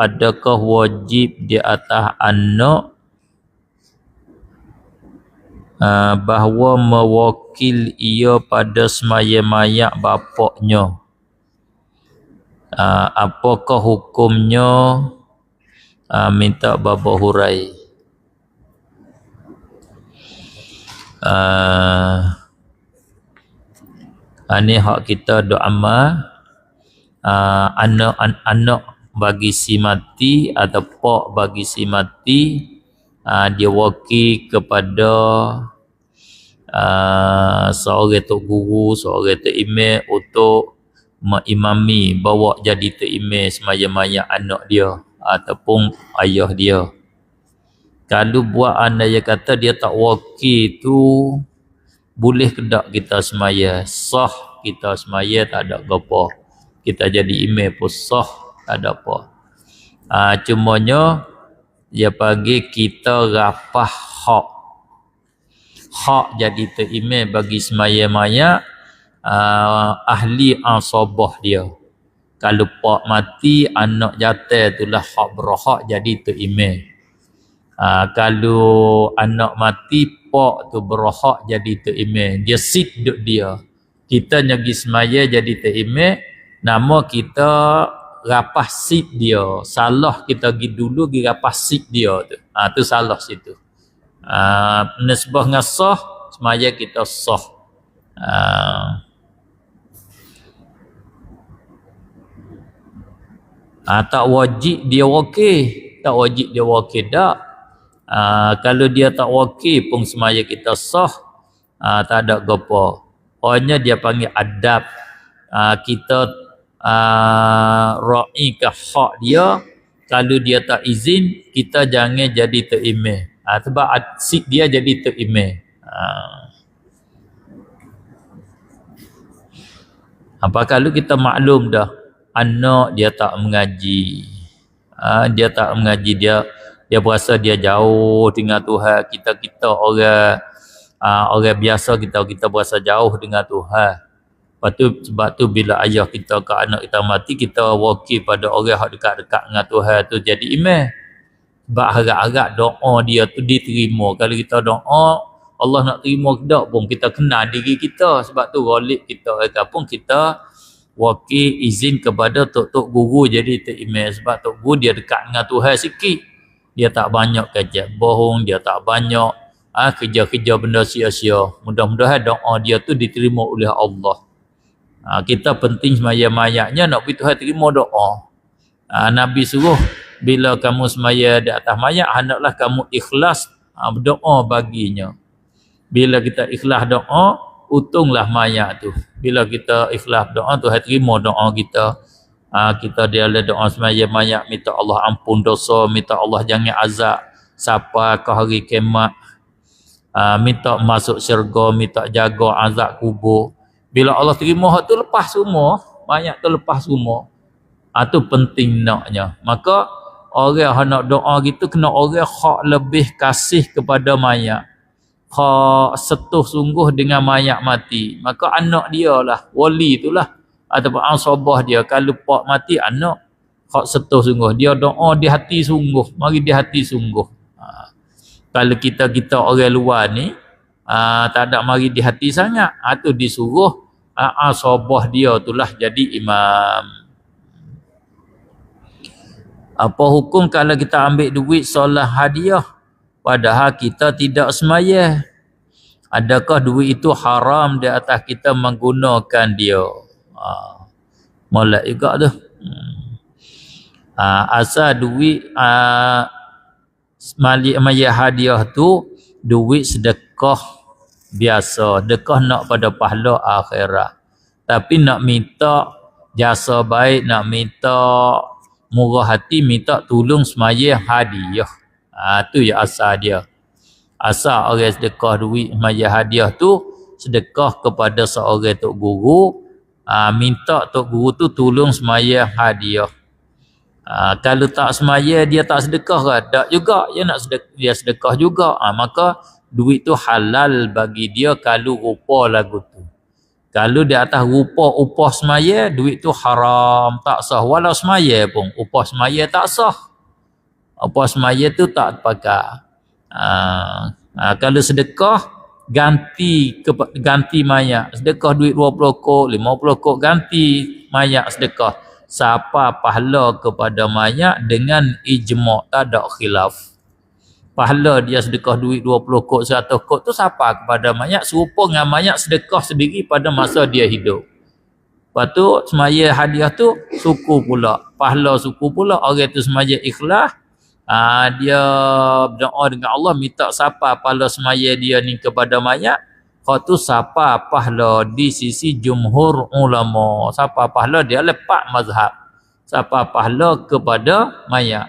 adakah wajib di atas anak bahawa mewakil ia pada semaya mayat bapaknya? Apakah hukumnya? Minta Bapa hurai. Ini hak kita doa amal. Anak bagi si mati atau pak bagi si mati, dia wakil kepada seorang tok guru, seorang tok imam untuk mengimami, bawa jadi tok imam semaya mayat anak dia ataupun ayah dia. Kalau buat andai kata dia tak wakil tu, boleh ke tak kita semaya? Sah kita semaya, tak ada apa. Kita jadi imam pun sah, tak ada apa. Cumanya dia panggil kita rapah hak. Hak jadi terimam bagi semaya mayat ahli asabah dia. Kalau pak mati, anak jatah itulah hak berhak jadi terimam. Kalau anak mati, pak tu berhak jadi terimam. Dia sit duk dia. Kita nyagi semaya jadi terimam, nama kita rapah sit dia. Salah kita pergi dulu pergi rapah sit dia tu. Tu salah situ. Nisbah dengan sah, semaya kita sah. Tak wajib dia wakil. Tak wajib dia wakil tak. Kalau dia tak wakil pun semaya kita sah, tak ada apa. Hanya dia panggil adab. Kita ra'i ke hak dia. Kalau dia tak izin, kita jangan jadi terimam. Sebab sik dia jadi terimam. Apa kalau kita maklum dah anak dia tak mengaji, dia tak mengaji, dia berasa dia jauh dengan Tuhan. Kita orang biasa, kita berasa jauh dengan Tuhan. Sebab tu bila ayah kita ke anak kita mati, kita wakil pada orang yang dekat-dekat dengan Tuhan tu jadi imam. Sebab harap-harap doa dia tu diterima. Kalau kita doa, Allah nak terima ke tak pun kita kenal diri kita. Sebab tu ghalib kita pun kita wakil izin kepada tok-tok guru jadi imam. Sebab tok guru dia dekat dengan Tuhan sikit. Dia tak banyak kerja bohong, dia tak banyak kerja-kerja benda sia-sia. Mudah-mudahan doa dia tu diterima oleh Allah. Kita penting semaya mayatnya nak pergi Tuhan terima doa. Nabi suruh bila kamu semaya di atas mayat, hendaklah kamu ikhlas berdoa baginya. Bila kita ikhlas doa, untunglah mayat tu. Bila kita ikhlas doa, Tuhan terima doa kita. Kita dia ada doa semaya mayat, minta Allah ampun dosa, minta Allah jangan azab sampai ke hari kiamat, minta masuk syurga, minta jaga azab kubur. Bila Allah terima hak tu, lepas semua mayat tu, lepas semua. Tu penting naknya. Maka orang yang nak doa gitu kena orang hak lebih kasih kepada mayat, hak setuh sungguh dengan mayat mati. Maka anak dia lah wali itulah ataupun asabah dia. Kalau pak mati, anak hak setuh sungguh, dia doa di hati sungguh, mari di hati sungguh. Kalau kita orang luar ni tak ada mari di hati sangat, tu disuruh asabah dia itulah jadi imam. Apa hukum kalau kita ambil duit solat hadiah padahal kita tidak semaya? Adakah duit itu haram di atas kita menggunakan dia? Molek juga tu. Asal duit maya hadiah tu duit sedekah biasa, sedekah nak pada pahala akhirat. Tapi nak minta jasa baik, nak minta murah hati, minta tolong semaya hadiah. Tu ya asal dia. Asal orang sedekah duit maya hadiah tu sedekah kepada seorang tok guru, minta tok guru tu tolong semaya hadiah. Kalau tak semaya dia tak sedekah ke? Tak juga, dia sedekah juga. Maka duit tu halal bagi dia kalau rupa lagu tu. Kalau di atas rupa upah semaya, duit tu haram, tak sah. Walau semaya pun, upah semaya tak sah. Upah semaya tu tak terpakai. Kalau sedekah, ganti mayat. Sedekah duit 20 kok, 50 kok, ganti mayat sedekah. Siapa pahala kepada mayat dengan ijma', tak ada khilaf. Pahala dia sedekah duit 20 kok, 100 kok tu siapa kepada mayat, serupa dengan mayat sedekah sendiri pada masa dia hidup. Lepas tu semaya hadiah tu suku pula, pahala suku pula. Orang tu semaya ikhlas, dia berdoa dengan Allah, minta siapa pahala semaya dia ni kepada mayat, kau tu siapa pahala di sisi jumhur ulama, siapa pahala dia lepak mazhab, siapa pahala kepada mayat.